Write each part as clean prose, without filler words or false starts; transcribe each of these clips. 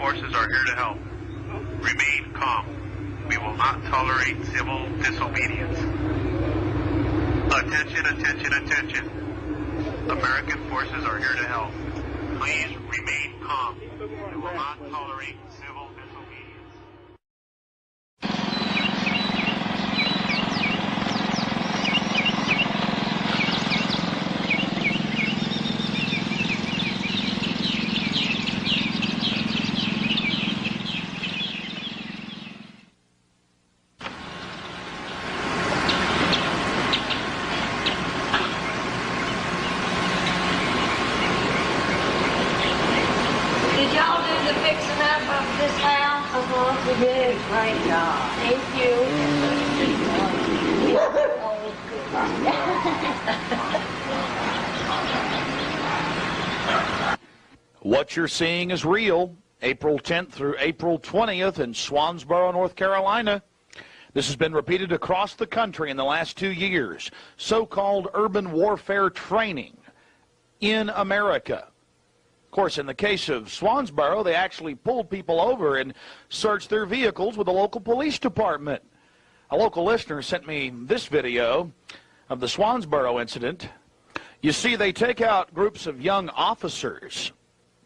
forces are here to help. Remain calm. We will not tolerate civil disobedience. Attention, attention, attention. American forces are here to help. Please remain calm. We will not tolerate civil disobedience. Did y'all do the fixing up of this house? We did. Great job. Thank you. What you're seeing is real. April 10th through April 20th in Swansboro, North Carolina. This has been repeated across the country in the last 2 years. So-called urban warfare training in America. Of course, in the case of Swansboro, they actually pulled people over and searched their vehicles with the local police department. A local listener sent me this video of the Swansboro incident. You see, they take out groups of young officers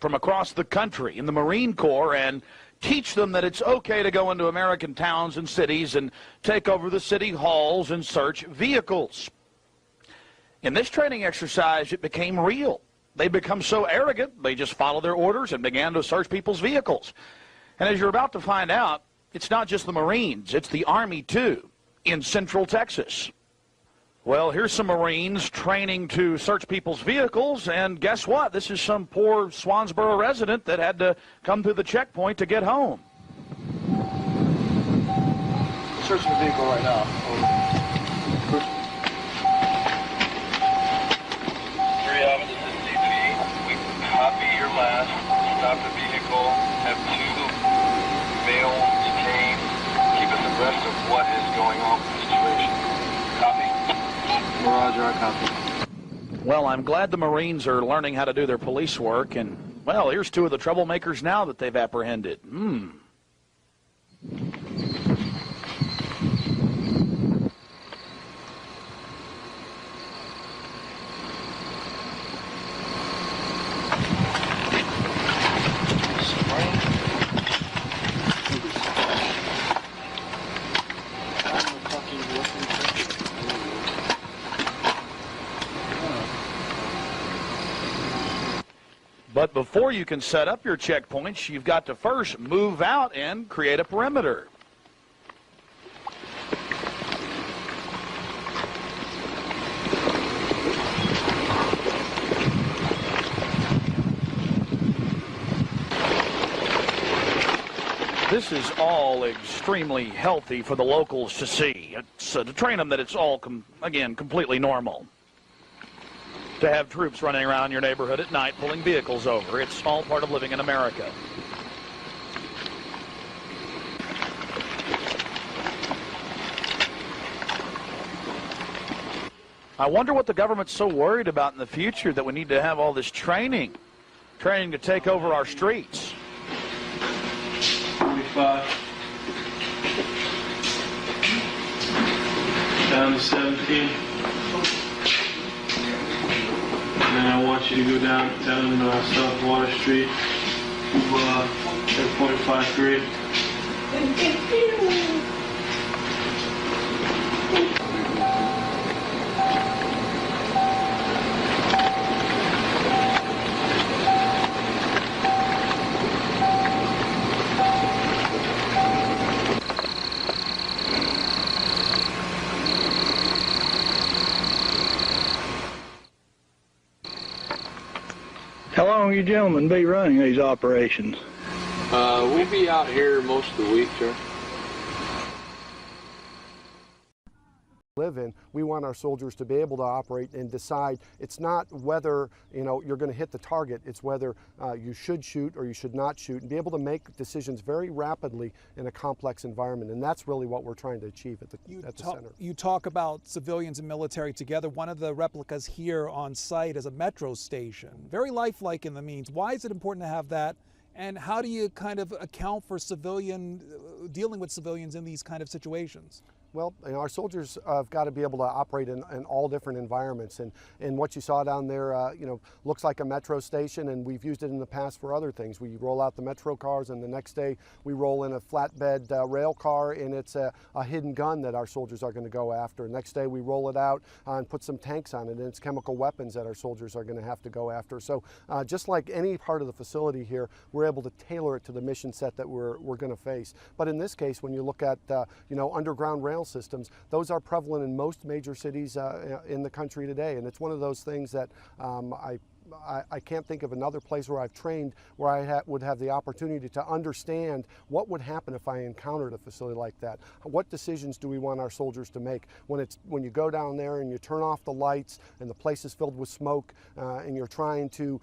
from across the country in the Marine Corps and teach them that it's okay to go into American towns and cities and take over the city halls and search vehicles. In this training exercise, it became real. They become so arrogant, they just followed their orders and began to search people's vehicles. And as you're about to find out, it's not just the Marines, it's the Army too, in Central Texas. Well, here's some Marines training to search people's vehicles, and guess what? This is some poor Swansboro resident that had to come through the checkpoint to get home. Searching the vehicle right now. Copy your last. Stop the vehicle. Have 2 males detained. Keep us abreast of what is going on with the situation. Copy. Roger, I copy. Well, I'm glad the Marines are learning how to do their police work, and, well, here's 2 of the troublemakers now that they've apprehended. But before you can set up your checkpoints, you've got to first move out and create a perimeter. This is all extremely healthy for the locals to see. It's to train them that it's all, again, completely normal. to have troops running around your neighborhood at night pulling vehicles over. It's all part of living in America. I wonder what the government's so worried about in the future that we need to have all this training to take over our streets. 45. Down to 17. And then I want you to go down South Water Street to 10.53. How long you gentlemen be running these operations? We'll be out here most of the week, sir. Live in, we want our soldiers to be able to operate and decide. It's not whether you're going to hit the target, it's whether you should shoot or you should not shoot, and be able to make decisions very rapidly in a complex environment. And that's really what we're trying to achieve at the center. You talk about civilians and military together. One of the replicas here on site is a metro station, very lifelike in the means. Why is it important to have that? And how do you kind of account for dealing with civilians in these kind of situations? Well, our soldiers have got to be able to operate in all different environments, and what you saw down there, looks like a metro station, and we've used it in the past for other things. We roll out the metro cars, and the next day we roll in a flatbed rail car, and it's a hidden gun that our soldiers are going to go after. Next day we roll it out and put some tanks on it, and it's chemical weapons that our soldiers are going to have to go after. So just like any part of the facility here, we're able to tailor it to the mission set that we're going to face. But in this case, when you look at underground rail systems, those are prevalent in most major cities in the country today, and it's one of those things that I can't think of another place where I've trained where I would have the opportunity to understand what would happen if I encountered a facility like that. What decisions do we want our soldiers to make when you go down there and you turn off the lights and the place is filled with smoke and you're trying to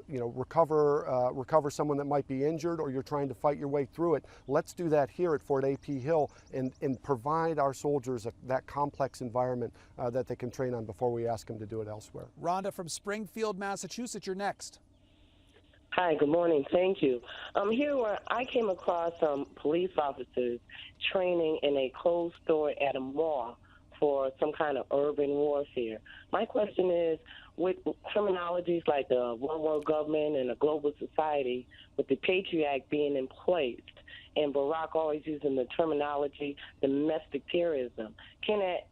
recover someone that might be injured, or you're trying to fight your way through it. Let's do that here at Fort A.P. Hill and provide our soldiers that complex environment that they can train on before we ask them to do it elsewhere. Rhonda from Springfield, Massachusetts, you're next. Hi, good morning. Thank you. Here where I came across some police officers training in a closed store at a mall for some kind of urban warfare. My question is, with terminologies like the one world government and a global society, with the Patriot Act being in place, and Barack always using the terminology domestic terrorism, can that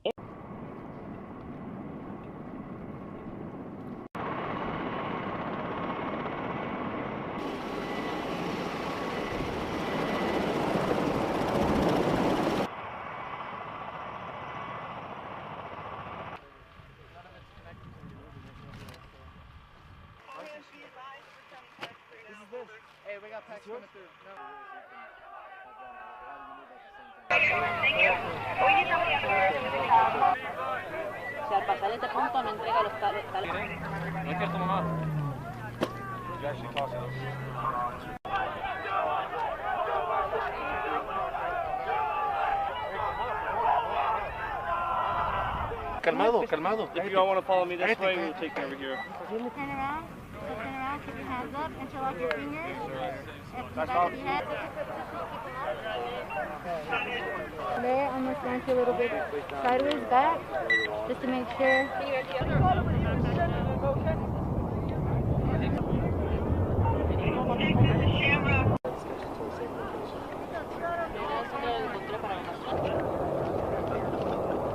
Hey, we got packs coming through. Si al pasar este punto no entrega los tales. No es que esto mamá. You actually toss it. Calmado, calmado. If you all want to follow me this way, we'll take you over here. Turn around. Turn around. Keep your hands up. Interlock your fingers. That's all. There, I'm going to slant you a little bit sideways back, just to make sure.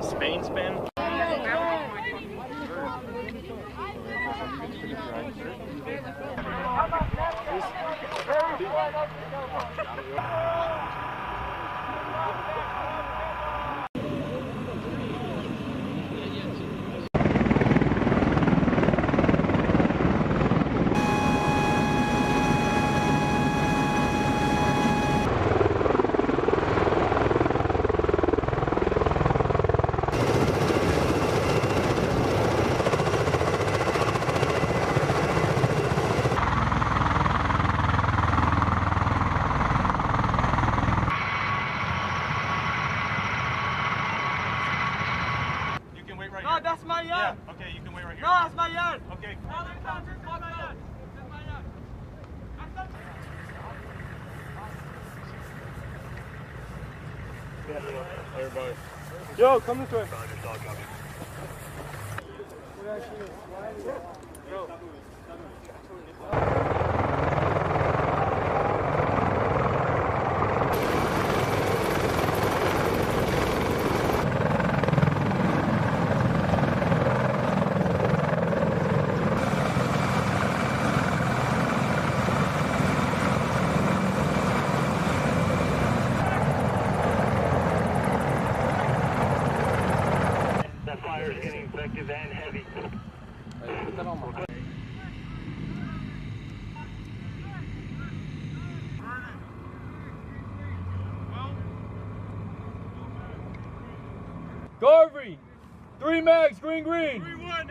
Spain spin. Everybody. Yo, come this way. That fire is getting effective and heavy. Garvey, 3 mags, green, green. 3-1.